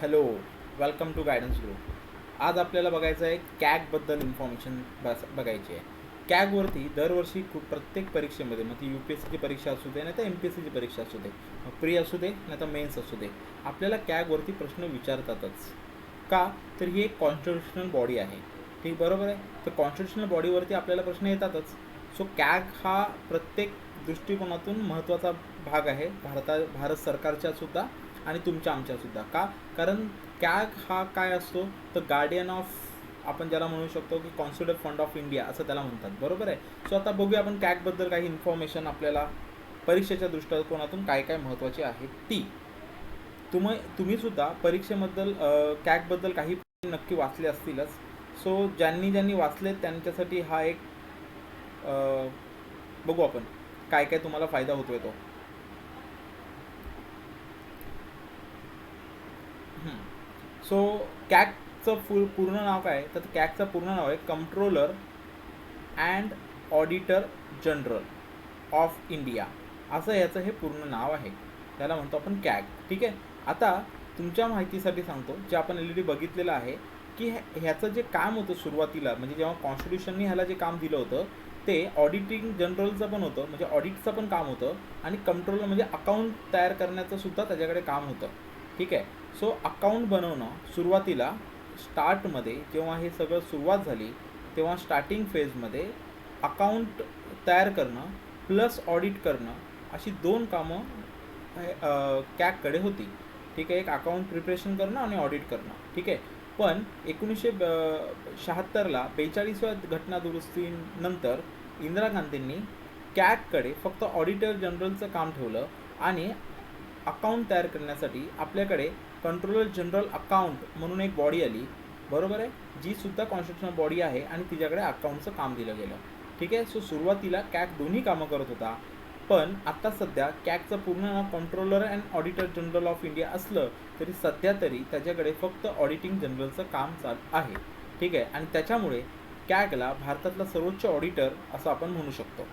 Hello, welcome to guidance group. आज आपल्याला बघायचं आहे कॅगबद्दल इन्फॉर्मेशन बघायची आहे. कॅगवरती दरवर्षी प्रत्येक परीक्षेमध्ये, मग ती UPSCची परीक्षा असू दे नाही तर MPSCची परीक्षा असू दे, प्री असू दे नाही तर मेन्स असू दे, आपल्याला कॅगवरती प्रश्न विचारतातच. का तर ही एक कॉन्स्टिट्युशनल बॉडी आहे. ठीक, बरोबर आहे. तर कॉन्स्टिट्युशनल बॉडीवरती आपल्याला प्रश्न येतातच. सो कॅग हा प्रत्येक दृष्टिकोनातून महत्त्वाचा भाग आहे भारत सरकारच्या सुद्धा आणि तुमच्या आमच्यासुद्धा. का? कारण कॅग हा काय असतो तर गार्डियन ऑफ, आपण ज्याला म्हणू शकतो की कॉन्सिडर फंड ऑफ इंडिया असं त्याला म्हणतात, बरोबर आहे. सो आता बघूया आपण कॅगबद्दल काही इन्फॉर्मेशन आपल्याला परीक्षेच्या दृष्टिकोनातून काय काय महत्त्वाची आहे ती. तुम्हीसुद्धा परीक्षेबद्दल कॅगबद्दल काही नक्की वाचले असतीलच. सो ज्यांनी वाचले त्यांच्यासाठी हा एक बघू आपण काय काय तुम्हाला फायदा होतोय तो. सो कॅगचं पूर्ण नाव काय? तर कॅगचं पूर्ण नाव आहे controller and auditor general of India, असं याचं हे पूर्ण नाव आहे. त्याला म्हणतो आपण कॅग. ठीक आहे. आता तुमच्या माहितीसाठी सांगतो, जे आपण ऑलरेडी बघितलेलं आहे की ह्याचं जे काम होतं सुरुवातीला, म्हणजे जेव्हा कॉन्स्टिट्यूशनने ह्याला जे काम दिलं होतं ते ऑडिटिंग जनरलचं पण होतं, म्हणजे ऑडिटचं पण काम होतं, आणि कंट्रोलर म्हणजे अकाउंट तयार करण्याचं सुद्धा त्याच्याकडे काम होतं. ठीक आहे. सो अकाउंट बनवणं सुरुवातीला स्टार्टमध्ये जेव्हा हे सगळं सुरुवात झाली तेव्हा स्टार्टिंग फेजमध्ये अकाउंट तयार करणं प्लस ऑडिट करणं अशी दोन कामं कॅगकडे होती. ठीक आहे. एक अकाउंट प्रिपरेशन करणं आणि ऑडिट करणं. ठीक आहे. पण 1976ला 42व्या घटनादुरुस्तीनंतर इंदिरा गांधींनी कॅगकडे फक्त ऑडिटर जनरलचं काम ठेवलं आणि अकाउंट तयार करण्यासाठी आपल्याकडे कंट्रोलर जनरल अकाउंट म्हणून एक बॉडी आली, बरोबर आहे, जी सुद्धा कॉन्स्टिट्युशनल बॉडी आहे आणि तिच्याकडे अकाउंटचं काम दिलं गेलं. ठीक आहे. सो सुरुवातीला कॅग दोन्ही कामं करत होता, पण आता सध्या कॅगचं पूर्ण नाव controller and auditor general of India असलं तरी सध्या तरी त्याच्याकडे फक्त ऑडिटिंग जनरलचं काम चालू आहे. ठीक आहे. आणि त्याच्यामुळे कॅगला भारतातला सर्वोच्च ऑडिटर असं आपण म्हणू शकतो.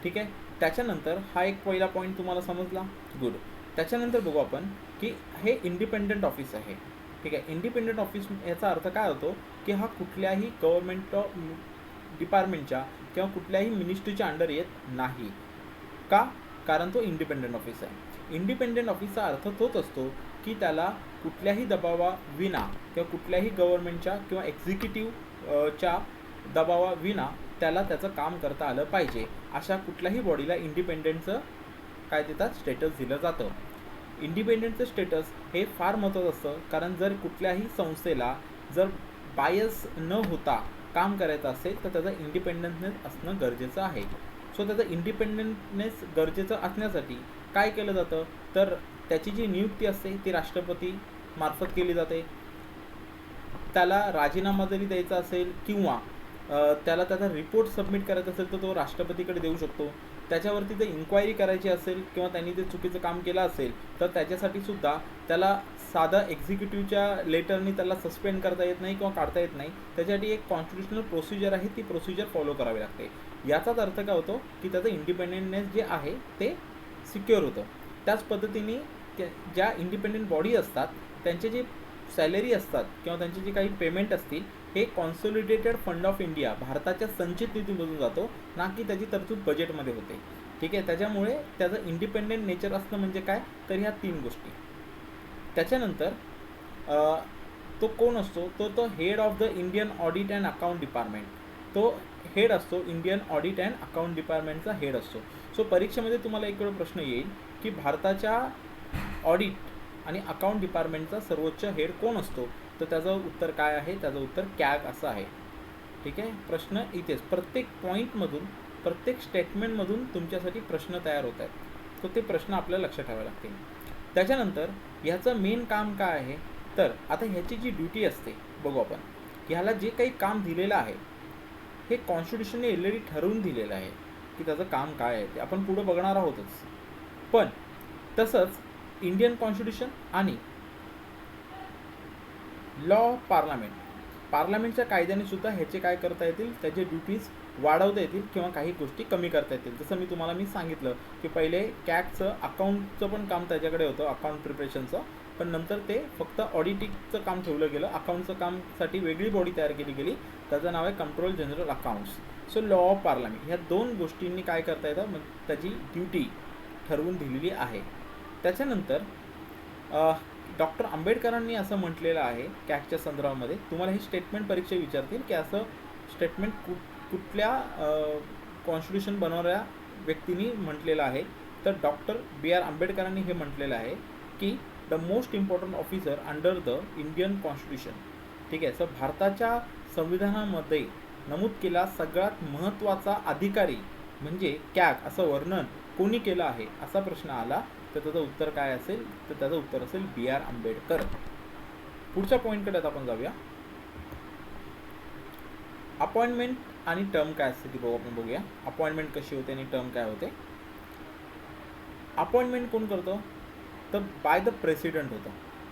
ठीक आहे. त्याच्यानंतर हा एक पहिला पॉईंट तुम्हाला समजला, गुड. त्याच्यानंतर बघू आपण की हे इंडिपेंडंट ऑफिस आहे. ठीक आहे. इंडिपेंडंट ऑफिस याचा अर्थ काय होतो की हा कुठल्याही गव्हर्नमेंट डिपार्टमेंटच्या किंवा कुठल्याही मिनिस्ट्रीच्या अंडर येत नाही. का? कारण तो इंडिपेंडंट ऑफिस आहे. इंडिपेंडंट ऑफिसचा अर्थ तोच असतो की त्याला कुठल्याही दबावाविना किंवा कुठल्याही गव्हर्नमेंटच्या किंवा एक्झिक्युटिव्हच्या दबावाविना त्याला त्याचं काम करता आलं पाहिजे. अशा कुठल्याही बॉडीला इंडिपेंडंटचं काय देतात, स्टेटस दिलं जातं. इंडिपेंडंटचं स्टेटस हे फार महत्त्वाचं असतं, कारण जर कुठल्याही संस्थेला जर बायस न होता काम करायचं असेल तर त्याचं इंडिपेंडन्सनेस असणं गरजेचं आहे. सो त्याचं इंडिपेंडंटनेस गरजेचं असण्यासाठी काय केलं जातं तर त्याची जी नियुक्ती असते ती राष्ट्रपती मार्फत केली जाते. त्याला राजीनामा जरी द्यायचा असेल किंवा त्याला त्याचा रिपोर्ट सबमिट करायचा असेल तर तो राष्ट्रपतीकडे देऊ शकतो. त्याच्यावरती जर इन्क्वायरी करायची असेल किंवा त्यांनी जे चुकीचं काम केलं असेल तर त्याच्यासाठी सुद्धा त्याला साधं एक्झिक्युटिव्हच्या लेटरनी त्याला सस्पेंड करता येत नाही किंवा काढता येत नाही. त्याच्यासाठी एक कॉन्स्टिट्युशनल प्रोसिजर आहे, ती प्रोसिजर फॉलो करावी लागते. याचाच अर्थ काय होतो की त्याचं इंडिपेंडेंटनेस जे आहे ते सिक्युअर होतं. त्याच पद्धतीने ज्या इंडिपेंडंट बॉडी असतात त्यांचे जे सॅलरी असतात किंवा त्यांचे जे काही पेमेंट असतील हे कॉन्सोलिडेटेड फंड ऑफ इंडिया, भारताच्या संचित निधीमधून जातो, ना की त्याची तरतूद बजेटमध्ये होते. ठीक आहे. त्याच्यामुळे त्याचं इंडिपेंडेंट नेचर असणं म्हणजे काय तर ह्या तीन गोष्टी. त्याच्यानंतर तो कोण असतो तो head of the Indian audit and account department. तो हेड असतो, इंडियन ऑडिट अँड अकाउंट डिपार्टमेंटचा हेड असतो. सो परीक्षेमध्ये तुम्हाला एक वेळ प्रश्न येईल की भारताच्या ऑडिट आणि अकाउंट डिपार्टमेंटचा सर्वोच्च हेड कोण असतो, तर त्याचं उत्तर काय आहे? त्याचं उत्तर कॅग असं आहे. ठीक आहे. प्रश्न इथेच प्रत्येक पॉईंटमधून, प्रत्येक स्टेटमेंटमधून तुमच्यासाठी प्रश्न तयार होत आहेत, तर ते प्रश्न आपल्याला लक्षात ठेवावे लागतील. त्याच्यानंतर ह्याचं मेन काम काय आहे तर आता ह्याची जी ड्युटी असते बघू आपण. ह्याला जे काही काम दिलेलं आहे हे कॉन्स्टिट्यूशनने ऑलरेडी ठरवून दिलेलं आहे की त्याचं काम काय आहे, ते आपण पुढं बघणार आहोतच. पण तसंच इंडियन कॉन्स्टिट्यूशन आणि लॉ पार्लमेंटच्या कायद्याने सुद्धा ह्याचे काय करता येतील, त्याचे ड्युटीज वाढवता येतील किंवा काही गोष्टी कमी करता येतील. जसं मी तुम्हाला सांगितलं की पहिले कॅगचं अकाउंटचं पण काम त्याच्याकडे होतं, अकाउंट प्रिपरेशनचं, पण नंतर ते फक्त ऑडिटिंगचं काम ठेवलं गेलं. अकाउंटचं कामसाठी वेगळी बॉडी तयार केली गेली, त्याचं नाव आहे control general accounts. So law of parliament, ह्या 2 गोष्टींनी काय करता येतं, मग त्याची ड्युटी ठरवून दिलेली आहे. त्याच्यानंतर डॉक्टर आंबेडकरांनी असं म्हटलेलं आहे कॅगच्या संदर्भामध्ये. तुम्हाला ही स्टेटमेंट परीक्षा विचारतील की असं स्टेटमेंट कुठल्या कॉन्स्टिट्यूशन बनवणाऱ्या व्यक्तींनी म्हटलेलं आहे. तर डॉक्टर B.R. आंबेडकरांनी हे म्हटलेलं आहे की the most important officer under the Indian constitution. ठीक आहे. सो भारताच्या संविधानामध्ये नमूद केला सगळ्यात महत्त्वाचा अधिकारी म्हणजे कॅग असं वर्णन कोणी केलं आहे, असा प्रश्न आला तर त्याचं उत्तर काय असेल, तर त्याचं उत्तर असेल B.R. आंबेडकर. पुढच्या पॉईंटकडे आता आपण जाऊया. अपॉइंटमेंट आणि टर्म काय असते ती आपण बघूया. अपॉइंटमेंट कशी होते आणि टर्म काय होते. अपॉइंटमेंट कोण करतो, तर बाय द प्रेसिडेंट होतं.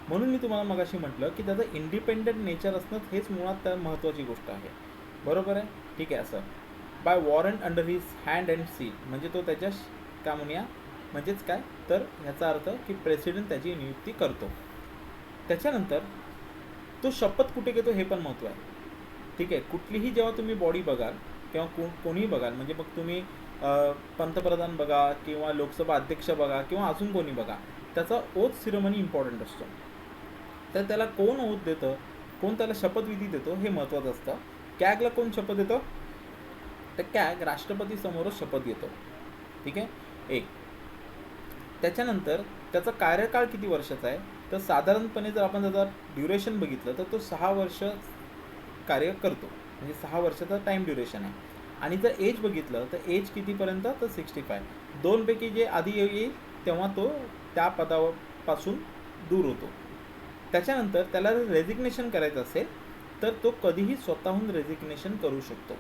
म्हणून मी तुम्हाला मगाशी म्हटलं की त्याचं इंडिपेंडेंट नेचर असणं हेच मुळात त्या महत्त्वाची गोष्ट आहे. बरोबर आहे. ठीक आहे. असं by warrant under his hand and seal, म्हणजे तो त्याच्या काय म्हणूया, म्हणजेच काय, तर ह्याचा अर्थ की प्रेसिडेंट त्याची नियुक्ती करतो. त्याच्यानंतर तो शपथ कुठे घेतो हे पण महत्त्व आहे. ठीक आहे. कुठलीही जेव्हा तुम्ही बॉडी बघाल किंवा कोणीही बघाल, म्हणजे मग तुम्ही पंतप्रधान बघा किंवा लोकसभा अध्यक्ष बघा किंवा अजून कोणी बघा, त्याचा ओथ सिरेमनी इम्पॉर्टंट असतो. तर त्याला कोण ओथ देतं, कोण त्याला शपथविधी देतो हे महत्त्वाचं असतं. कॅगला कोण शपथ देतो, तर कॅग राष्ट्रपती समोरच शपथ घेतो. ठीक आहे. एक. त्याच्यानंतर त्याचा कार्यकाळ किती वर्षाचा आहे, तर साधारणपणे जर आपण त्याचा ड्युरेशन बघितलं तर तो 6 वर्ष कार्य करतो, म्हणजे 6 वर्षाचा टाईम ड्युरेशन आहे. आणि जर एज बघितलं तर एज कितीपर्यंत, तर 65. 2 पैकी जे आधी येईल तेव्हा तो त्या पदापासून दूर होतो. त्याच्यानंतर त्याला रेजिग्नेशन करायचं असेल तर तो कधीही स्वतःहून रेजिग्नेशन करू शकतो.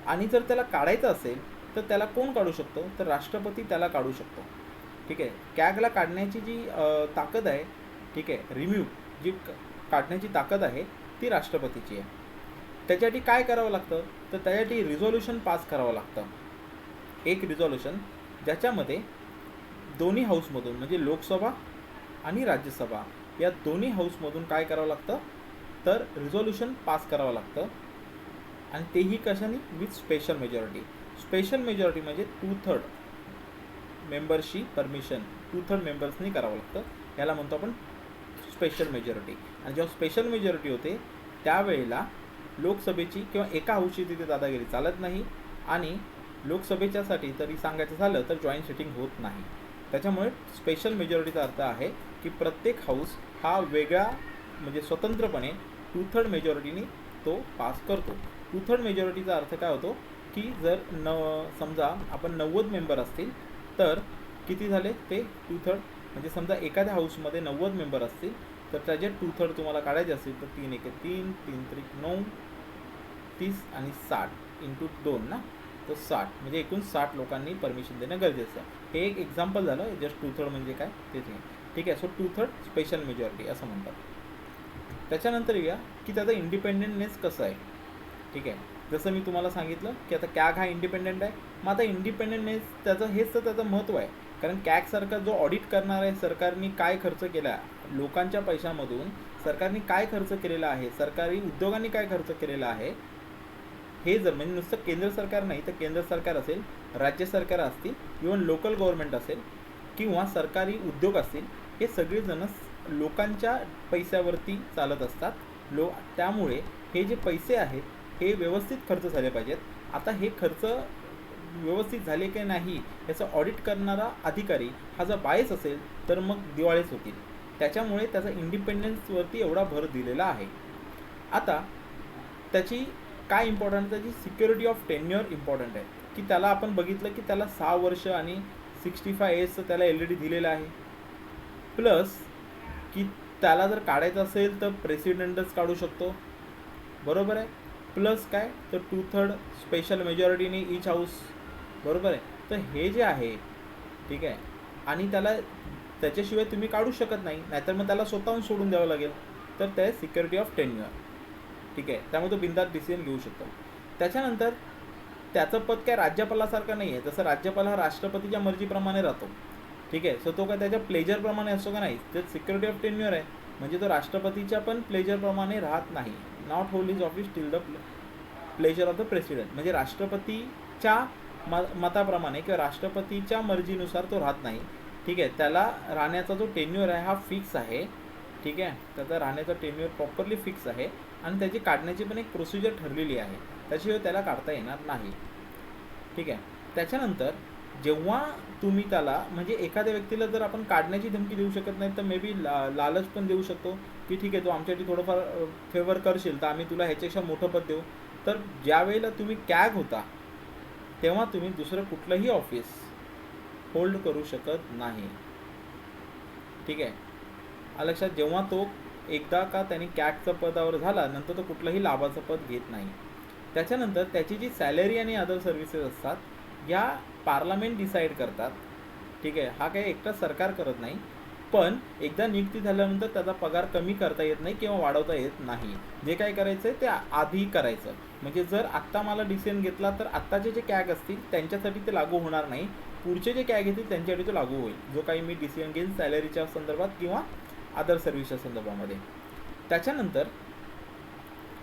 आणि जर त्याला काढायचं असेल तर त्याला कोण काढू शकतो, तर राष्ट्रपती त्याला काढू शकतो. ठीक आहे. कॅगला काढण्याची जी ताकद आहे, ठीक आहे, रिम्यूव्ह जी काढण्याची ताकद आहे ती राष्ट्रपतीची आहे. त्याच्यासाठी काय करावं लागतं, तर त्याच्यासाठी रिझॉल्युशन पास करावं लागतं. एक रिझॉल्युशन ज्याच्यामध्ये दोन्ही हाऊसमधून, म्हणजे लोकसभा आणि राज्यसभा या दोन्ही हाऊसमधून काय करावं लागतं, तर रिझॉल्युशन पास करावं लागतं. आणि तेही कशाने, with special majority. Special majority म्हणजे 2/3 मेंबर्सची परमिशन 2/3 मेंबर्सनी करावं लागतं. याला म्हणतो आपण स्पेशल मेजॉरिटी. आणि जेव्हा स्पेशल मेजॉरिटी होते त्यावेळेला लोकसभेची किंवा एका हाऊसची तिथे दादागिरी चालत नाही. आणि लोकसभेच्यासाठी तरी सांगायचं झालं तर जॉईंट सिटिंग होत नाही. त्याच्यामुळे स्पेशल मेजॉरिटीचा अर्थ आहे की प्रत्येक हाऊस हा वेगळा, म्हणजे स्वतंत्रपणे 2/3 मेजॉरिटीने तो पास करतो. 2/3 मेजॉरिटीचा अर्थ काय होतो की जर समजा आपण 90 मेंबर असतील तर किती झाले ते 2/3, म्हणजे समजा एखाद्या हाऊसमध्ये 90 मेंबर असतील तर त्याचे 2/3 तुम्हाला काढायचे असतील तर 3 1 3, 3 3 9, 30 आणि 60 × 2 ना, तर 60, म्हणजे एकूण 60 लोकांनी परमिशन देणं गरजेचं आहे. हे एक एक्झाम्पल झालं. जस्ट 2/3 म्हणजे काय ते. ठीक आहे. सो 2/3 स्पेशल मेजॉरिटी असं म्हणतात. त्याच्यानंतर येऊया की त्याचा इंडिपेंडेंटनेस कसं आहे. ठीक आहे. जसं मी तुम्हाला सांगितलं की आता कॅग हा इंडिपेंडेंट आहे. मग आता इंडिपेंडेंटनेस त्याचं हेच तर त्याचं महत्त्व आहे. कारण कॅगसारखा जो ऑडिट करणार आहे, सरकारने काय खर्च केला, लोकांच्या पैशामधून सरकारने काय खर्च केलेला आहे, सरकारी उद्योगांनी काय खर्च केलेला आहे, हे जर म्हणजे नुसतं केंद्र सरकार नाही तर केंद्र सरकार असेल, राज्य सरकार असतील, इव्हन लोकल गव्हर्नमेंट असेल किंवा सरकारी उद्योग असतील, हे सगळेजण लोकांच्या पैशावरती चालत असतात. त्यामुळे हे जे पैसे आहेत हे व्यवस्थित खर्च झाले पाहिजेत. आता हे खर्च व्यवस्थित झाले की नाही याचं ऑडिट करणारा अधिकारी हा जर बायस असेल तर मग दिवाळीच होतील. त्याच्यामुळे त्याचा इंडिपेंडन्सवरती एवढा भर दिलेला आहे. आता त्याची काय इम्पॉर्टंट, त्याची सिक्युरिटी ऑफ टेन्युअर इम्पॉर्टंट आहे. की त्याला आपण बघितलं की त्याला 6 वर्ष आणि 65 एजचं त्याला LD दिलेलं आहे. प्लस की त्याला जर काढायचं असेल तर प्रेसिडेंटच काढू शकतो. बरोबर आहे. प्लस काय, तर 2/3 स्पेशल मेजॉरिटीने इच हाऊस. बरोबर आहे. तर हे जे आहे, ठीक आहे, आणि त्याच्याशिवाय तुम्ही काढू शकत नाही, नाहीतर मग त्याला स्वतःहून सोडून द्यावं लागेल. तर ते सिक्युरिटी ऑफ टेन्युअर. ठीक आहे. त्यामुळे तो बिनधास्त डिसिजन घेऊ शकतो. त्याच्यानंतर त्याचं पद काय राज्यपालासारखं नाही आहे. जसं राज्यपाल हा राष्ट्रपतीच्या मर्जीप्रमाणे राहतो, ठीक आहे. सो तो काय त्याच्या प्लेजरप्रमाणे असतो का नाही, ते सिक्युरिटी ऑफ टेन्युअर आहे, म्हणजे तो राष्ट्रपतीच्या पण प्लेजरप्रमाणे राहत नाही. Not hold his office till the pleasure of the president, म्हणजे राष्ट्रपतीच्या मताप्रमाणे किंवा राष्ट्रपतीच्या मर्जीनुसार तो राहत नाही. ठीक आहे. त्याला राहण्याचा जो टेन्युअर आहे हा फिक्स आहे. ठीक आहे. त्याचा राहण्याचा टेन्युअर प्रॉपरली फिक्स आहे आणि त्याची काढण्याची पण एक प्रोसिजर ठरलेली आहे, त्याशिवाय त्याला काढता येणार नाही. ठीक आहे. त्याच्यानंतर जेव्हा तुम्ही त्याला, म्हणजे एखाद्या व्यक्तीला जर आपण काढण्याची धमकी देऊ शकत नाही तर मे बी लालच पण देऊ शकतो की ठीक आहे, तो आमच्यासाठी थोडंफार फेवर करशील तर आम्ही तुला ह्याच्यापेक्षा मोठं पद देऊ. तर ज्या वेळेला तुम्ही कॅग होता तेव्हा तुम्ही दुसरं कुठलंही ऑफिस होल्ड करू शकत नाही. ठीक आहे. लक्षात, जेव्हा तो एकदा का त्याने कॅगचं पदावर झाला नंतर तो कुठलंही लाभाचं पद घेत नाही. त्याच्यानंतर त्याची जी सॅलरी आणि अदर सर्व्हिसेस असतात या पार्लमेंट डिसाईड करतात. ठीक आहे. हा काही एकटा सरकार करत नाही, पण एकदा नियुक्ती झाल्यानंतर त्याचा पगार कमी करता येत नाही किंवा वाढवता येत नाही. जे काय करायचं आहे ते आधी करायचं. म्हणजे जर आत्ता मला डिसिजन घेतला तर आत्ताचे जे कॅग असतील त्यांच्यासाठी ते लागू होणार नाही, पुढचे जे कॅग येतील त्यांच्यासाठी तो लागू होईल, जो काही मी डिसिजन घेईन सॅलरीच्या संदर्भात किंवा अदर सर्व्हिसच्या संदर्भामध्ये. त्याच्यानंतर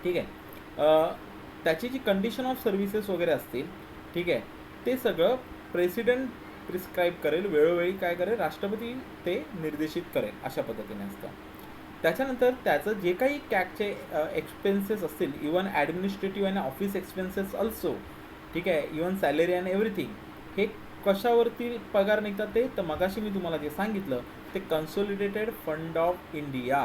ठीक आहे, त्याची जी कंडिशन ऑफ सर्व्हिसेस वगैरे असतील, ठीक आहे, ते सगळं प्रेसिडेंट प्रिस्क्राईब करेल, वेळोवेळी काय करेल, राष्ट्रपती ते निर्देशित करेल, अशा पद्धतीने असतं. त्याच्यानंतर त्याचं जे काही कॅगचे एक्सपेन्सेस असतील, इवन ॲडमिनिस्ट्रेटिव्ह आणि ऑफिस एक्सपेन्सेस ऑल्सो, ठीक आहे, इवन सॅलरी अँड एव्हरीथिंग, हे कशावरती पगार निघतात ते, तर मगाशी मी तुम्हाला जे सांगितलं ते कन्सोलिडेटेड फंड ऑफ इंडिया.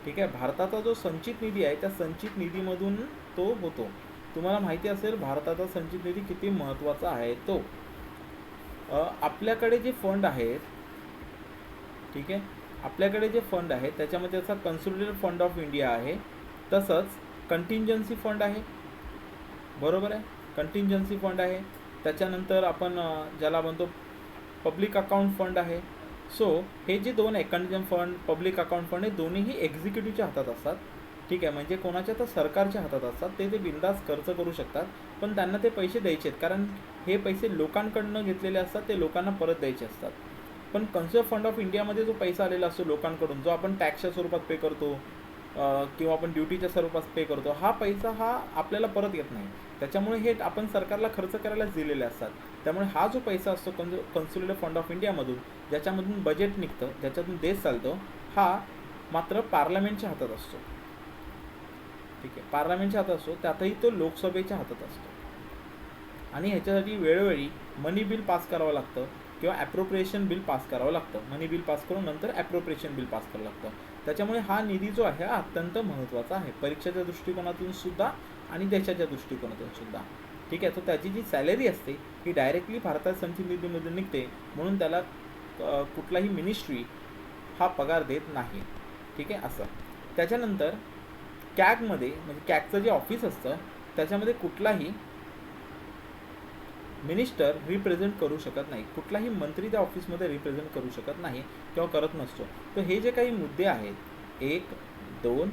ठीक आहे. भारताचा जो संचित निधी आहे त्या संचित निधीमधून तो होतो. तुम्हाला माहिती असेल भारताचा संचित निधी किती महत्त्वाचा आहे तो. आपल्याकडे जे फंड आहेत, ठीक आहे, आपल्याकडे जे फंड आहे त्याच्यामध्ये असा कन्सोलिडेटेड फंड ऑफ इंडिया आहे, तसंच कंटिंजन्सी फंड आहे, बरोबर आहे, कंटिंजन्सी फंड आहे. त्याच्यानंतर आपण ज्याला म्हणतो पब्लिक अकाउंट फंड आहे. सो हे जे दोन आहे, contingency fund, public account fund, हे दोन्हीही एक्झिक्युटिव्हच्या हातात असतात. ठीक आहे. म्हणजे कोणाच्या तर सरकारच्या हातात असतात, ते बिनधास्त खर्च करू शकतात, पण त्यांना ते पैसे द्यायचे आहेत, कारण हे पैसे लोकांकडनं घेतलेले असतात, ते लोकांना परत द्यायचे असतात. पण कन्झ्युमर फंड ऑफ इंडियामध्ये जो पैसा आलेला असतो लोकांकडून, जो आपण टॅक्सच्या स्वरूपात पे करतो किंवा आपण ड्युटीच्या स्वरूपात पे करतो, हा पैसा हा आपल्याला परत येत नाही. त्याच्यामुळे हे आपण सरकारला खर्च करायलाच दिलेले असतात. त्यामुळे हा जो पैसा असतो कन्सोलिडेटेड फंड ऑफ इंडियामधून, ज्याच्यामधून बजेट निघतं, ज्याच्यातून देश चालतो, हा मात्र पार्लमेंटच्या हातात असतो. ठीक आहे. पार्लमेंटच्या हातात असतो, त्यातही तो लोकसभेच्या हातात असतो. आणि ह्याच्यासाठी वेळोवेळी मनी बिल पास करावं लागतं किंवा ॲप्रोप्रिएशन बिल पास करावं लागतं. मनी बिल पास करून नंतर ॲप्रोप्रिएशन बिल पास करावं लागतं. त्याच्यामुळे हा निधी जो आहे हा अत्यंत महत्त्वाचा आहे, परीक्षेच्या दृष्टिकोनातून सुद्धा आणि देशाच्या दृष्टिकोनातून सुद्धा. ठीक आहे. तर त्याची जी सॅलरी असते ही डायरेक्टली भारतात संचित निधीमधून निघते, म्हणून त्याला कुठलाही मिनिस्ट्री हा पगार देत नाही. ठीक आहे. असं. त्याच्यानंतर कॅगमध्ये, म्हणजे कॅगचं जे ऑफिस असतं त्याच्यामध्ये कुठलाही मिनिस्टर रिप्रेझेंट करू शकत नाही, कुठलाही मंत्री त्या ऑफिसमध्ये रिप्रेझेंट करू शकत नाही किंवा करत नसतो. तर हे जे काही मुद्दे आहेत, 1, 2,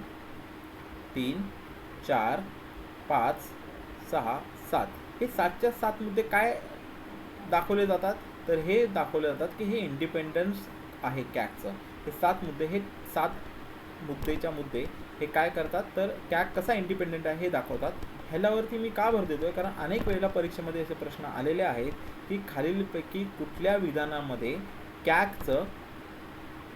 3, 4, 5, 6, 7, हे 7च्या 7 मुद्दे काय दाखवले जातात, तर हे दाखवले जातात की हे इंडिपेंडन्स आहे कॅगचं. हे 7 मुद्दे, हे 7 मुद्देच्या मुद्दे हे काय करतात, तर कॅग कसा इंडिपेंडंट आहे हे दाखवतात. ह्याच्यावरती मी का भर देतो आहे, कारण अनेक वेळेला परीक्षेमध्ये असे प्रश्न आलेले आहेत की खालीलपैकी कुठल्या विधानामध्ये कॅगचं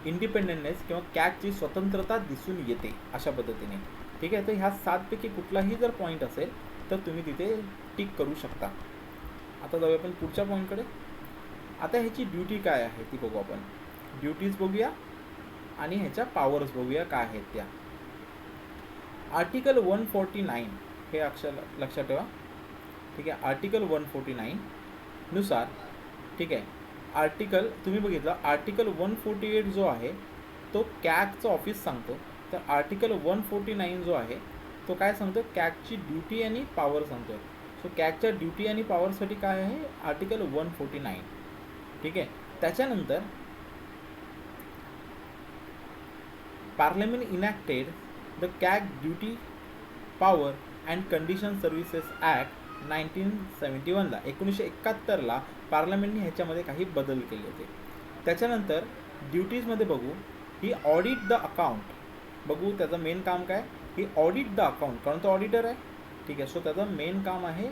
इंडिपेंडन्स किंवा कॅगची स्वतंत्रता दिसून येते, अशा पद्धतीने. ठीक आहे. तर ह्या 7पैकी कुठलाही जर पॉईंट असेल तर तुम्ही तिथे टिक करू शकता. आता जाऊया आपण पुढच्या पॉईंटकडे. आता ह्याची ड्युटी काय आहे ती बघू आपण. ड्युटीज बघूया आणि ह्याच्या पॉवर्स बघूया काय आहेत त्या. आर्टिकल 149 हे अक्षर लक्षात ठेवा. ठीक आहे. आर्टिकल 149 नुसार, ठीक आहे, आर्टिकल तुम्ही बघितलं, आर्टिकल 148 जो आहे तो कॅगचं ऑफिस सांगतो, तर आर्टिकल 149 जो आहे तो काय सांगतो, कॅगची ड्युटी आणि पॉवर सांगतो. सो कॅगच्या ड्युटी आणि पॉवरसाठी काय आहे, आर्टिकल 149. ठीक आहे. त्याच्यानंतर parliament enacted the CAG duty power and condition services act 1971ला 1971ला पार्लमेंटने ह्याच्यामध्ये काही बदल केले होते. त्याच्यानंतर ड्युटीजमध्ये बघू, ही ऑडिट द अकाउंट. बघू त्याचं मेन काम काय, ही ऑडिट द अकाउंट, कारण तो ऑडिटर आहे. ठीक आहे, सो त्याचं मेन काम आहे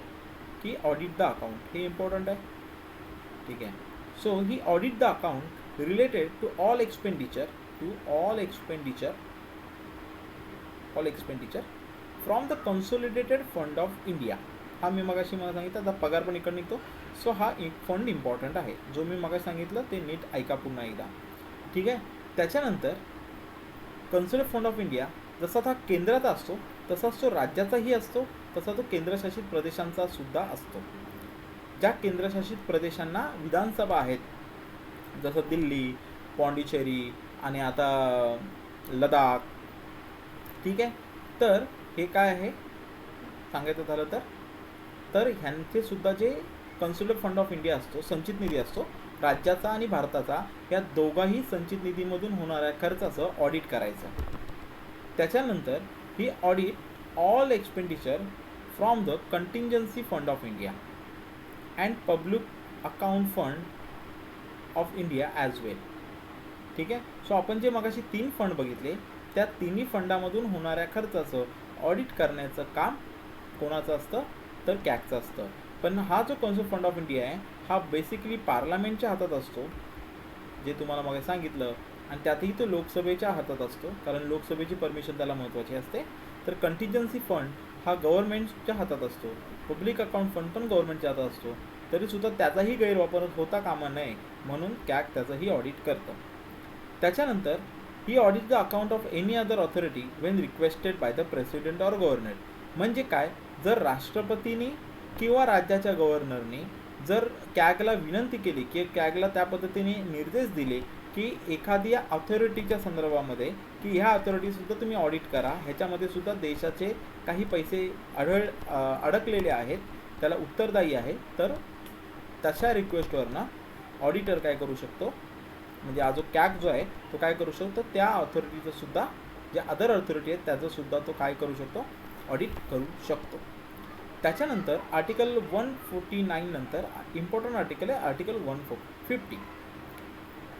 की ऑडिट द अकाउंट, हे इम्पॉर्टंट आहे. ठीक आहे, so he audit the account related to all expenditure from the consolidated fund of India. हा मी मगाशी मला सांगितलं, आता पगार पण इकडे निघतो. सो हा फंड इम्पॉर्टंट आहे, जो मी मगाशी सांगितलं ते नीट ऐका पुन्हा एकदा. ठीक आहे, त्याच्यानंतर कन्सोलिडेटेड फंड ऑफ इंडिया जसा हा केंद्राचा असतो तसाच तो राज्याचाही असतो, तसा तो केंद्रशासित प्रदेशांचा सुद्धा असतो. ज्या केंद्रशासित प्रदेशांना विधानसभा आहेत, जसं दिल्ली, पॉंडिचेरी आणि आता लडाख. ठीक आहे, तर हे काय आहे सांगायचं झालं तर ह्यांचे सुद्धा जे कन्सोलिडेटेड फंड ऑफ इंडिया असतो, संचित निधी असतो, राज्याचा आणि भारताचा, या दोघाही संचित निधीमधून होणाऱ्या खर्चाचं ऑडिट करायचं. त्याच्यानंतर he audit all expenditure from the contingency fund of India and public account fund of India as well. ठीक आहे, सो आपण जे मगाशी 3 फंड बघितले, त्या तिन्ही फंडामधून होणाऱ्या खर्चाचं ऑडिट करण्याचं काम कोणाचं असतं, तर कॅगचं असतं. पण हा जो कन्सोलिडेटेड फंड ऑफ इंडिया आहे, हा बेसिकली पार्लमेंटच्या हातात असतो, जे तुम्हाला मग सांगितलं, आणि त्यातही तो लोकसभेच्या हातात असतो, कारण लोकसभेची परमिशन त्याला महत्त्वाची असते. तर कंटिंजन्सी फंड हा गव्हर्नमेंटच्या हातात असतो, पब्लिक अकाउंट फंड पण गव्हर्नमेंटच्या हातात असतो. तरीसुद्धा त्याचाही गैरवापर होता कामा नये म्हणून कॅग त्याचंही ऑडिट करतं. त्याच्यानंतर he audit the account of any other authority when requested by the president or governor. म्हणजे काय, जर राष्ट्रपतींनी किंवा राज्याच्या गव्हर्नरनी जर कॅगला विनंती केली की कॅगला त्या पद्धतीने निर्देश दिले की एखाद्या अथॉरिटीच्या संदर्भामध्ये की ह्या अथॉरिटीसुद्धा तुम्ही ऑडिट करा, ह्याच्यामध्ये सुद्धा देशाचे काही पैसे अडकलेले आहेत, त्याला उत्तरदायी आहे, तर तशा रिक्वेस्टवरनं ऑडिटर काय करू शकतो, म्हणजे हा जो कॅग जो आहे तो काय करू शकतो, त्या अथॉरिटीचं सुद्धा, जे अदर अथॉरिटी आहेत त्याचं सुद्धा तो काय करू शकतो, ऑडिट करू शकतो. त्याच्यानंतर आर्टिकल 149 नंतर इम्पॉर्टंट आर्टिकल आहे आर्टिकल 150.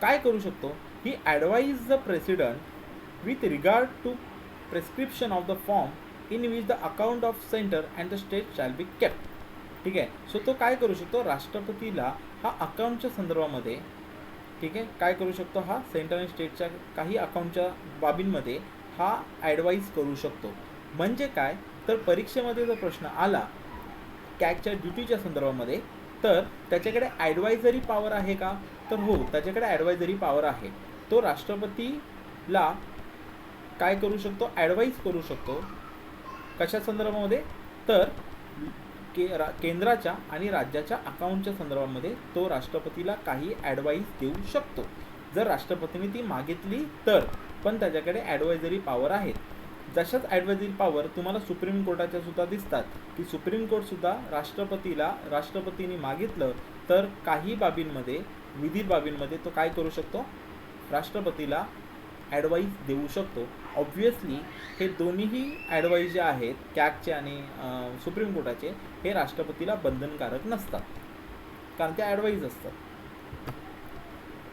काय करू शकतो, he advise the president with regard to prescription of the form in which the account of centre and the state shall be kept. ठीक आहे, सो तो काय करू शकतो, राष्ट्रपतीला हा अकाउंटच्या संदर्भामध्ये, ठीक आहे, काय करू शकतो, हा सेंटर आणि स्टेटच्या काही अकाउंटच्या बाबींमध्ये हा ॲडवाईज करू शकतो. म्हणजे काय, तर परीक्षेमध्ये जर प्रश्न आला कॅगच्या ड्युटीच्या संदर्भामध्ये, तर त्याच्याकडे ॲडवायझरी पॉवर आहे का, तर हो, त्याच्याकडे ॲडवायझरी पॉवर आहे. तो राष्ट्रपतीला काय करू शकतो, ॲडवाईज करू शकतो. कशा संदर्भामध्ये, तर केंद्राच्या आणि राज्याच्या अकाउंटच्या संदर्भामध्ये तो राष्ट्रपतीला काही ॲडवाईज देऊ शकतो, जर राष्ट्रपतींनी ती मागितली तर. पण त्याच्याकडे ॲडवायझरी पॉवर आहेत. जशाच ॲडवायझरी पॉवर तुम्हाला सुप्रीम कोर्टाच्या सुद्धा दिसतात, की सुप्रीम कोर्टसुद्धा राष्ट्रपतींनी मागितलं तर काही बाबींमध्ये, विधी बाबींमध्ये तो काय करू शकतो, राष्ट्रपतीला ॲडवाईज देऊ शकतो. ऑब्व्हियसली हे दोन्हीही ॲडवाईज जे आहेत कॅगचे आणि सुप्रीम कोर्टाचे, हे राष्ट्रपतीला बंधनकारक नसतात, कारण ते ॲडवाईज असतात.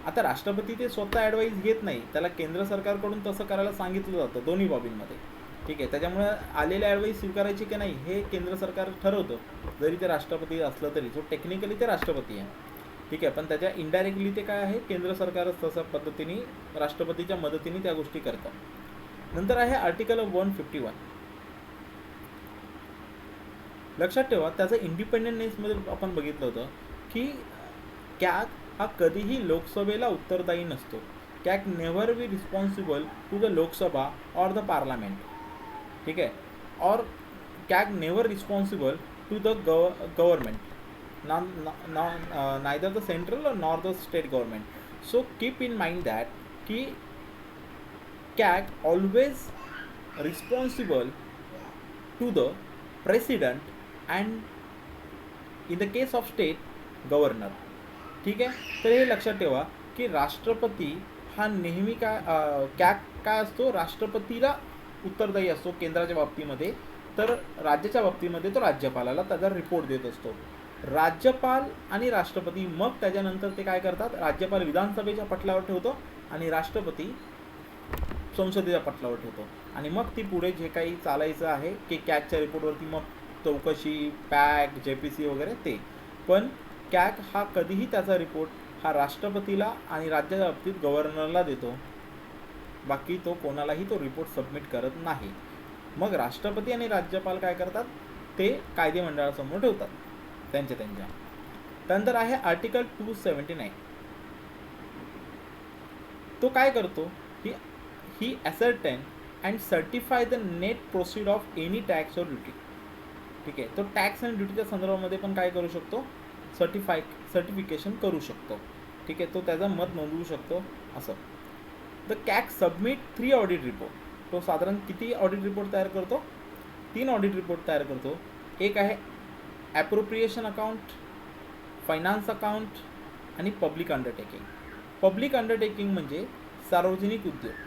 आता राष्ट्रपती ते स्वतः ॲडवाईज घेत नाही, त्याला केंद्र सरकारकडून तसं करायला सांगितलं जातं दोन्ही बाबींमध्ये. ठीक आहे, त्याच्यामुळे आलेले ॲडवाईज स्वीकारायची की नाही हे केंद्र सरकार ठरवतं, जरी ते राष्ट्रपती असलं तरी. सो टेक्निकली ते राष्ट्रपती आहे. ठीक आहे, पण त्याच्या इनडायरेक्टली ते काय आहे, केंद्र सरकारच तसं पद्धतीने राष्ट्रपतीच्या मदतीने त्या गोष्टी करतं. नंतर आहे आर्टिकल 151. लक्षात ठेवा, त्याचं इंडिपेंडन्समध्ये आपण बघितलं होतं की कॅग हा कधीही लोकसभेला उत्तरदायी नसतो. CAG never be responsible to the Lok Sabha or the parliament. ठीक आहे, और CAG never responsible to the government, neither the central nor the state government. So keep in mind that ki CAG always responsible to the president and in the case of state governor. ठीक आहे, तर हे लक्षात ठेवा की राष्ट्रपती हा नेहमी कॅग काय असतो, राष्ट्रपतीला उत्तरदायी असतो केंद्राच्या बाबतीमध्ये, तर राज्याच्या बाबतीमध्ये तो राज्यपालाला त्याचा रिपोर्ट देत असतो. राज्यपाल आणि राष्ट्रपती, मग त्याच्यानंतर ते काय करतात, राज्यपाल विधानसभेच्या पटलावर ठेवतो आणि राष्ट्रपती संसदेच्या पटलावर ठेवतो, आणि मग ती पुढे जे काही चालायचं आहे की कॅगच्या रिपोर्टवरती मग चौकशी, पॅक, JPC वगैरे ते. पण कॅग हा कधीही त्याचा रिपोर्ट हा राष्ट्रपतीला आणि राज्याच्या बाबतीत गव्हर्नरला देतो, बाकी तो कोणालाही तो रिपोर्ट सबमिट करत नाही. मग राष्ट्रपती आणि राज्यपाल काय करतात, ते कायदे मंडळासमोर ठेवतात त्यांच्या. त्यानंतर आहे आर्टिकल 279. तो काय करतो, ही ascertain and certify the net proceed of any tax और ड्युटी. ठीक आहे, तो टॅक्स आणि ड्युटीच्या संदर्भामध्ये पण काय करू शकतो, सर्टिफिकेशन करू शकतो. ठीक आहे, तो त्याचं मत नोंदवू शकतो असं. The CAG submit 3 audit report. तो साधारण किती ऑडिट रिपोर्ट तयार करतो, 3 ऑडिट रिपोर्ट तयार करतो. एक आहे ॲप्रोप्रिएशन अकाउंट, फायनान्स अकाउंट आणि पब्लिक अंडरटेकिंग. पब्लिक अंडरटेकिंग म्हणजे सार्वजनिक उद्योग.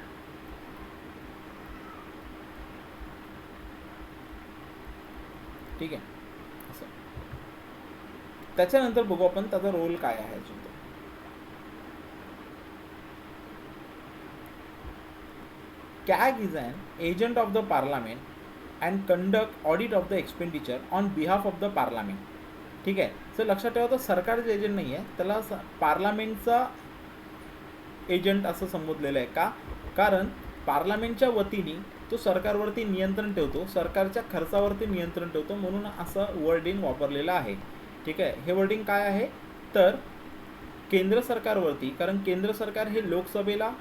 ठीक आहे, असं. त्याच्यानंतर बघू आपण त्याचा रोल काय आहे अजून. CAG is an agent of the parliament and conduct audit of the expenditure on behalf of the parliament. ठीक आहे, सर लक्षात ठेवा, तो सरकारचे एजंट नाही आहे, त्याला पार्लमेंटचा एजंट असं संबोधलेलं आहे. का? कारण पार्लमेंटच्या वतीने तो सरकारवरती नियंत्रण ठेवतो, सरकारच्या खर्चावरती नियंत्रण ठेवतो, म्हणून असं वर्डिंग वापरलेलं आहे. ठीक आहे, हे वर्डिंग काय आहे तर केंद्र सरकारवरती, कारण केंद्र सरकार हे लोकसभेला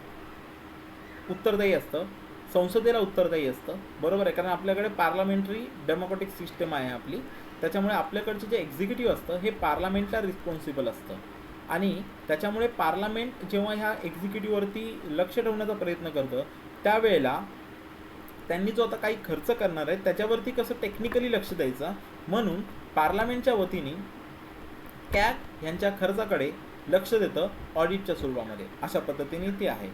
उत्तरदायी असतं, संसदेला उत्तरदायी असतं, बरोबर आहे, कारण आपल्याकडे पार्लमेंटरी डेमोक्रॅटिक सिस्टम आहे आपली. त्याच्यामुळे आपल्याकडचे जे एक्झिक्युटिव्ह असतं हे पार्लमेंटला रिस्पॉन्सिबल असतं, आणि त्याच्यामुळे पार्लमेंट जेव्हा ह्या एक्झिक्युटिव्हवरती लक्ष ठेवण्याचा प्रयत्न करतं, त्यावेळेला त्यांनी जो आता काही खर्च करणार आहे त्याच्यावरती कसं टेक्निकली लक्ष द्यायचं, म्हणून पार्लमेंटच्या वतीने कॅग यांच्या खर्चाकडे लक्ष देतं ऑडिटच्या स्वरूपामध्ये. अशा पद्धतीने ती आहे.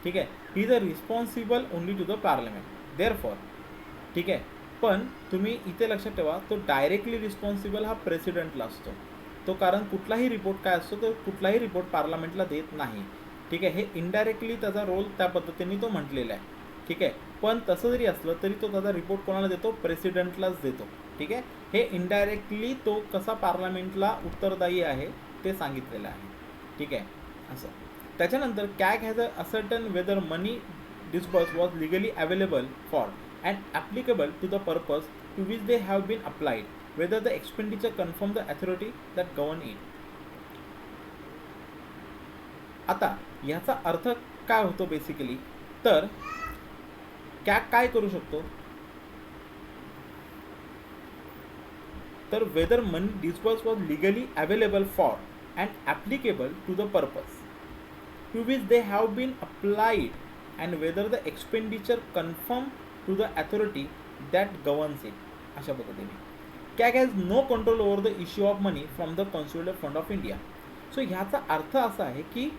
ठीक आहे, he is a responsible only to the parliament therefore. ठीक आहे, पण तुम्ही इथे लक्षात ठेवा, तो डायरेक्टली रिस्पॉन्सिबल हा प्रेसिडेंटला असतो तो, कारण कुठलाही रिपोर्ट काय असतो, तो कुठलाही रिपोर्ट पार्लमेंटला देत नाही. ठीक आहे, हे इनडायरेक्टली त्याचा रोल त्या पद्धतीने तो म्हटलेला आहे. ठीक आहे, पण तसं जरी असलं तरी तो त्याचा रिपोर्ट कोणाला देतो, प्रेसिडेंटलाच देतो. ठीक आहे, हे इनडायरेक्टली तो कसा पार्लमेंटला उत्तरदायी आहे ते सांगितलेलं आहे. ठीक आहे, असं. त्याच्यानंतर CAG has a ascertain whether money disburse was legally available for and applicable to the purpose to which they have been applied, whether the expenditure confirm the authority that govern it. आता ह्याचा अर्थ काय होतो basically, तर CAG काय करू शकतो, तर whether money disburse was legally available for and applicable to the purpose to which they have been applied and whether the expenditure conform to the authority that governs it. अशा पद्धतीने CAG has no control over the issue of money from the Consolidated Fund of India. So ह्याचा अर्थ असा आहे की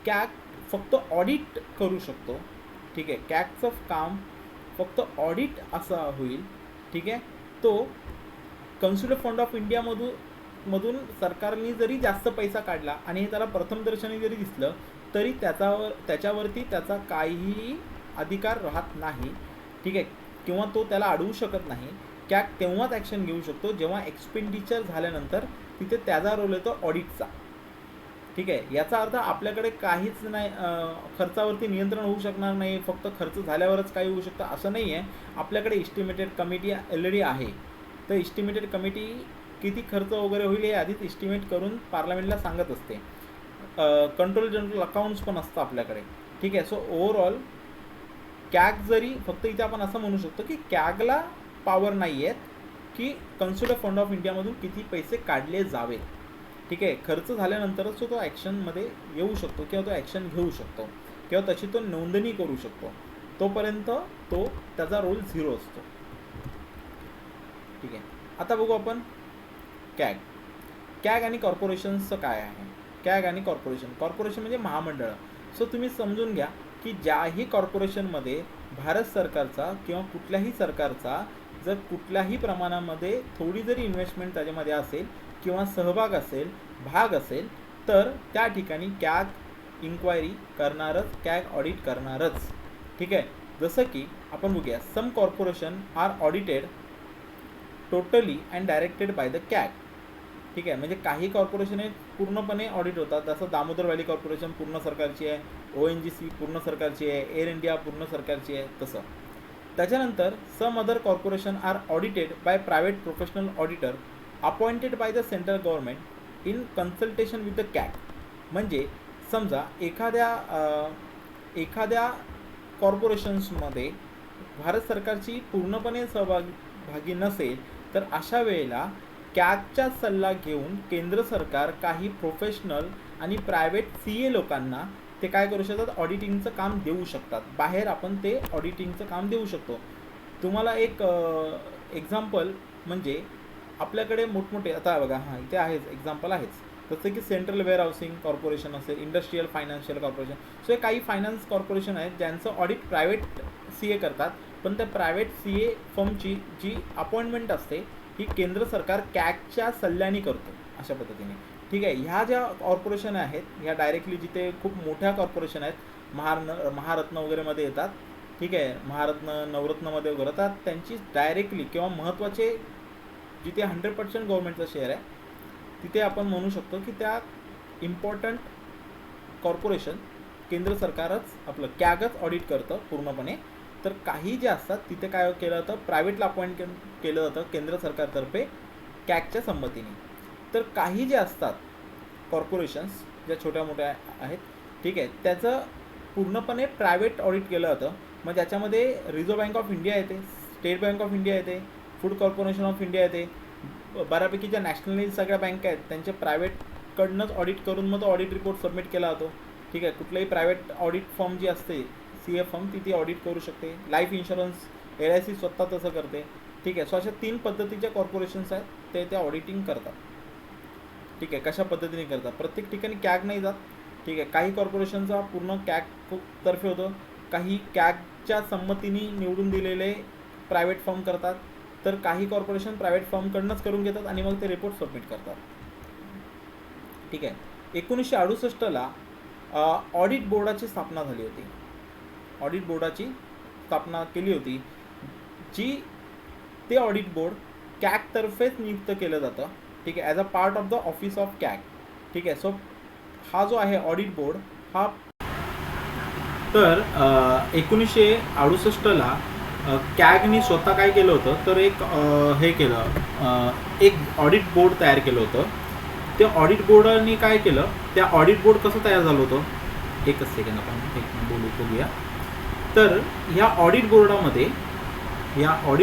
CAG फक्त audit करू शकतो. ठीक आहे, CAGचं काम फक्त ऑडिट असं होईल. ठीक आहे, तो कन्सोलिडेटेड फंड ऑफ इंडियामधून सरकारने जरी जास्त पैसा काढला आणि हे त्याला प्रथमदर्शनी जरी दिसलं तरी त्याच्यावरती त्याचा काहीही अधिकार राहत नाही. ठीक आहे, किंवा तो त्याला अडवू शकत नाही. कॅग तेव्हाच ॲक्शन घेऊ शकतो जेव्हा एक्सपेंडिचर झाल्यानंतर तिथे त्याचा रोल येतो ऑडिटचा. ठीक आहे, याचा अर्थ आपल्याकडे काहीच नाही, खर्चावरती नियंत्रण होऊ शकणार नाही, फक्त खर्च झाल्यावरच काही होऊ शकतं असं नाही आहे. आपल्याकडे इस्टिमेटेड कमिटी ऑलरेडी आहे, तर इस्टिमेटेड कमिटी किती खर्च वगैरे होईल हे आधीच इस्टिमेट करून पार्लमेंटला सांगत असते. कंट्रोल जनरल अकाउंट्स पण असतं आपल्याकडे. ठीक आहे, सो ओव्हरऑल कॅग जरी फक्त इथे आपण असं म्हणू शकतो की कॅगला पॉवर नाही आहेत की कन्सोलिडेटेड फंड ऑफ इंडियामधून किती पैसे काढले जावेत. ठीक आहे, खर्च झाल्यानंतरच तो ॲक्शनमध्ये येऊ शकतो किंवा तो ॲक्शन घेऊ शकतो किंवा तशी तो नोंदणी करू शकतो. तोपर्यंत तो त्याचा रोल 0 असतो. ठीक आहे, आता बघू आपण कॅग आणि कॉर्पोरेशन्सचं काय आहे. कॅग आणि कॉर्पोरेशन म्हणजे महामंडळं. सो तुम्ही समजून घ्या की ज्याही कॉर्पोरेशनमध्ये भारत सरकारचा किंवा कुठल्याही सरकारचा जर कुठल्याही प्रमाणामध्ये थोडी जरी इन्व्हेस्टमेंट त्याच्यामध्ये असेल किंवा सहभाग असेल, भाग असेल, तर त्या ठिकाणी कॅग इन्क्वायरी करणारच, कॅग ऑडिट करणारच. ठीक आहे. जसं की आपण बघूया, some corporation are audited totally and directed by the CAG. ठीक आहे. म्हणजे काही कॉर्पोरेशन हे पूर्णपणे ऑडिट होतात, जसं दामोदर व्हॅली कॉर्पोरेशन पूर्ण सरकारची आहे, ONGC पूर्ण सरकारची आहे, एअर इंडिया पूर्ण सरकारची आहे. तसं त्याच्यानंतर some other corporation are audited by private professional auditor appointed by the central government in consultation with the CAG. म्हणजे समजा एखाद्या कॉर्पोरेशन्समध्ये भारत सरकारची पूर्णपणे सहभागी नसेल, तर अशा वेळेला कॅगचा सल्ला घेऊन केंद्र सरकार काही प्रोफेशनल आणि प्रायव्हेट CA लोकांना ते काय करू शकतात, ऑडिटिंगचं काम देऊ शकतात. बाहेर आपण ते ऑडिटिंगचं काम देऊ शकतो. तुम्हाला एक एक्झाम्पल म्हणजे आपल्याकडे मोठमोठे, आता बघा हां इथे आहेच एक्झाम्पल आहेच, जसं की सेंट्रल वेअर हाऊसिंग कॉर्पोरेशन असेल, इंडस्ट्रीयल फायनान्शियल कॉर्पोरेशन. सो हे काही फायनान्स कॉर्पोरेशन आहेत ज्यांचं ऑडिट प्रायव्हेट CA करतात, पण त्या प्रायव्हेट CA फर्मची जी अपॉइंटमेंट असते ही केंद्र सरकार कॅगच्या सल्ल्याने करतो, अशा पद्धतीने. ठीक आहे. ह्या ज्या कॉर्पोरेशन आहेत ह्या डायरेक्टली जिथे खूप मोठ्या कॉर्पोरेशन आहेत, महारत्न वगैरेमध्ये येतात. ठीक आहे. महारत्न, नवरत्नमध्ये वगैरे येतात, त्यांची डायरेक्टली किंवा महत्त्वाचे जिथे 100% गव्हर्नमेंटचा शेअर आहे तिथे आपण म्हणू शकतो की त्या इम्पॉर्टंट कॉर्पोरेशन केंद्र सरकारच आपलं कॅगच ऑडिट करतं पूर्णपणे. तर काही जे असतात तिथे काय केलं जातं, प्रायव्हेटला अपॉइंट केलं जातं केंद्र सरकारतर्फे कॅगच्या संमतीने. तर काही जे असतात कॉर्पोरेशन्स ज्या छोट्या मोठ्या आहेत, ठीक आहे, त्याचं पूर्णपणे प्रायव्हेट ऑडिट केलं जातं. मग त्याच्यामध्ये रिझर्व्ह बँक ऑफ इंडिया येते, स्टेट बँक ऑफ इंडिया येते, फूड कॉर्पोरेशन ऑफ इंडिया येते. बऱ्यापैकी ज्या नॅशनली सगळ्या बँका आहेत त्यांचे प्रायव्हेटकडनंच ऑडिट करून मग तो ऑडिट रिपोर्ट सबमिट केला जातो. ठीक आहे. कुठलाही प्रायव्हेट ऑडिट फर्म जी असते CA फर्म ती ऑडिट करू शकते. लाईफ इन्शुरन्स LIC स्वतः तसं करते. ठीक आहे. सो अशा 3 पद्धतीच्या कॉर्पोरेशन्स आहेत ते त्या ऑडिटिंग करतात. ठीक आहे. कशा पद्धतीने करतात, प्रत्येक ठिकाणी कॅग नाही जात. ठीक आहे. काही कॉर्पोरेशनचा पूर्ण कॅग तर्फे होतं, काही कॅगच्या संमतीने निवडून दिलेले प्रायव्हेट फर्म करतात, तर काही कॉर्पोरेशन प्रायव्हेट फर्मकडनंच करून घेतात आणि मग ते रिपोर्ट सबमिट करतात. ठीक आहे. 1968ला ऑडिट बोर्डाची स्थापना झाली होती. ऑडिट बोर्डाची स्थापना केली होती, जी ते ऑडिट बोर्ड कॅगतर्फेच नियुक्त केलं जातं. ठीक आहे. As a part of the office of CAG. ठीक आहे. सो हा जो आहे ऑडिट बोर्ड हा, तर 1968ला कॅगनी स्वतः काय केलं होतं, तर एक ऑडिट बोर्ड तयार केलं होतं. ते ऑडिट बोर्डाने काय केलं, त्या ऑडिट बोर्ड कसं तयार झालं होतं, एकच सेकंड आपण बघूया. तर ह्या ऑडिट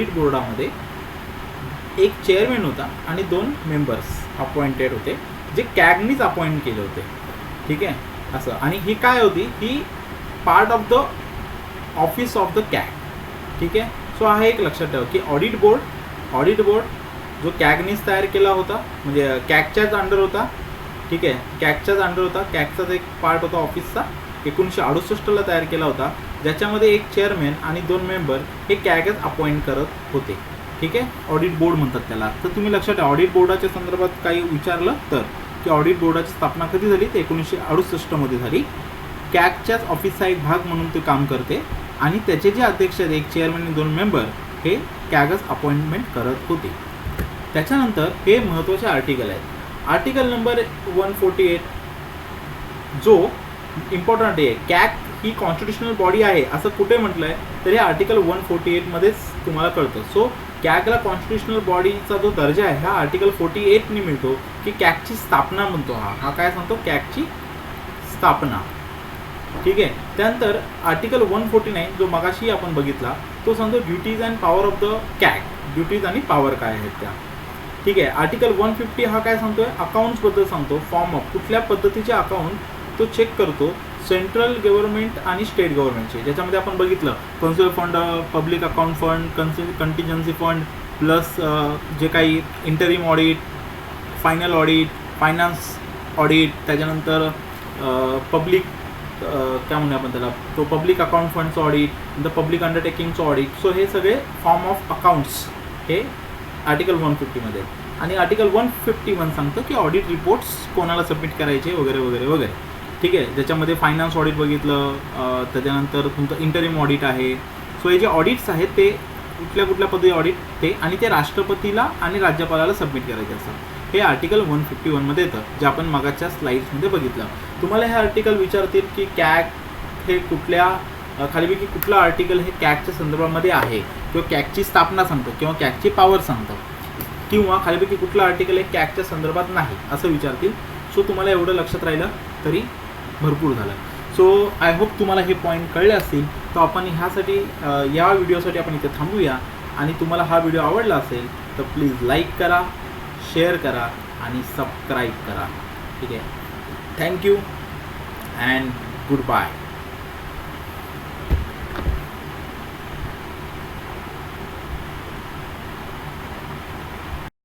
बोर्डामध्ये एक चेअरमॅन होता आणि 2 मेंबर्स अपॉइंटेड होते, जे कॅगनीच अपॉइंट केले होते. ठीक आहे. असं, आणि ही काय होती, ही part of the office of the CAG. ठीक आहे. सो हा एक लक्षात ठेवा की ऑडिट बोर्ड जो कॅगनीच तयार केला होता, म्हणजे कॅगच्याच अंडर होता. ठीक आहे. कॅगचाच एक पार्ट होता ऑफिसचा. 1968ला तयार केला होता, ज्याच्यामध्ये एक चेअरमॅन आणि 2 मेंबर हे कॅगच अपॉइंट करत होते. ठीक आहे. ऑडिट बोर्ड म्हणतात त्याला. तर तुम्ही लक्षात ठेवा, ऑडिट बोर्डाच्या संदर्भात काही विचारलं तर की ऑडिट बोर्डाची स्थापना कधी झाली, ते 1968मध्ये झाली. कॅगच्याच ऑफिसचा एक भाग म्हणून ते काम करते आणि त्याचे जे अध्यक्ष आहेत, एक चेअरमॅन आणि 2 मेंबर, हे कॅगच अपॉइंटमेंट करत होते. त्याच्यानंतर हे महत्त्वाचे आर्टिकल आहेत. आर्टिकल नंबर 148 जो इम्पॉर्टंट आहे, कॅग ही कॉन्स्टिट्युशनल बॉडी आहे असं कुठे म्हटलं आहे, तर हे आर्टिकल 148 मध्येच तुम्हाला कळतं. सो कॅगला कॉन्स्टिट्युशनल बॉडीचा जो दर्जा आहे हा आर्टिकल 48ने मिळतो, की कॅगची स्थापना म्हणतो. हा काय सांगतो, कॅगची स्थापना. ठीक आहे. त्यानंतर आर्टिकल 149 जो मगाशी आपण बघितला तो सांगतो duties and power of the CAG. Duties आणि पॉवर काय आहेत त्या. ठीक आहे. आर्टिकल 150 हा काय सांगतोय, अकाउंट्सबद्दल सांगतो. फॉर्म ऑफ कुठल्या पद्धतीचे अकाउंट तो चेक करतो, सेंट्रल गव्हर्नमेंट आणि स्टेट गव्हर्नमेंटचे, ज्याच्यामध्ये आपण बघितलं consumer fund, public account fund, contingency fund, plus जे काही interim audit, final audit, finance audit, त्याच्यानंतर पब्लिक काय म्हणूया आपण त्याला, तो पब्लिक अकाउंट फंडचं ऑडिट, द पब्लिक अंडरटेकिंगचं ऑडिट. सो हे सगळे फॉर्म ऑफ अकाउंट्स हे आर्टिकल 150 मध्ये. आणि आर्टिकल 151 सांगतं की ऑडिट रिपोर्ट्स कोणाला सबमिट करायचे वगैरे वगैरे वगैरे. ठीक आहे, ज्याच्यामध्ये फायनान्स ऑडिट बघितलं, त्याच्यानंतर तुमचं इंटरिम ऑडिट आहे. सो हे जे ऑडिट्स आहेत ते कुठल्या कुठल्या पद्धती ऑडिट ते, आणि ते राष्ट्रपतीला आणि राज्यपालाला सबमिट करायचे असतात. हे आर्टिकल 151मध्ये येतं, जे आपण मगाच्या स्लाईड्समध्ये बघितलं. तुम्हाला हे आर्टिकल विचारतील की कॅग हे कुठल्या खालीपैकी कुठलं आर्टिकल हे कॅगच्या संदर्भामध्ये आहे, किंवा कॅगची स्थापना सांगतं किंवा कॅगची पॉवर सांगतं, किंवा खालीपैकी कुठलं आर्टिकल हे कॅगच्या संदर्भात नाही असं विचारतील. सो तुम्हाला एवढं लक्षात राहिलं तरी भरपूर झालं. सो आय होप तुम्हाला हे पॉईंट कळले असतील. तर आपण ह्यासाठी या व्हिडिओसाठी आपण इथे थांबूया. आणि तुम्हाला हा व्हिडिओ आवडला असेल तर प्लीज लाईक करा, शेअर करा आणि सबस्क्राईब करा. ठीक आहे, थँक्यू अँड गुड बाय.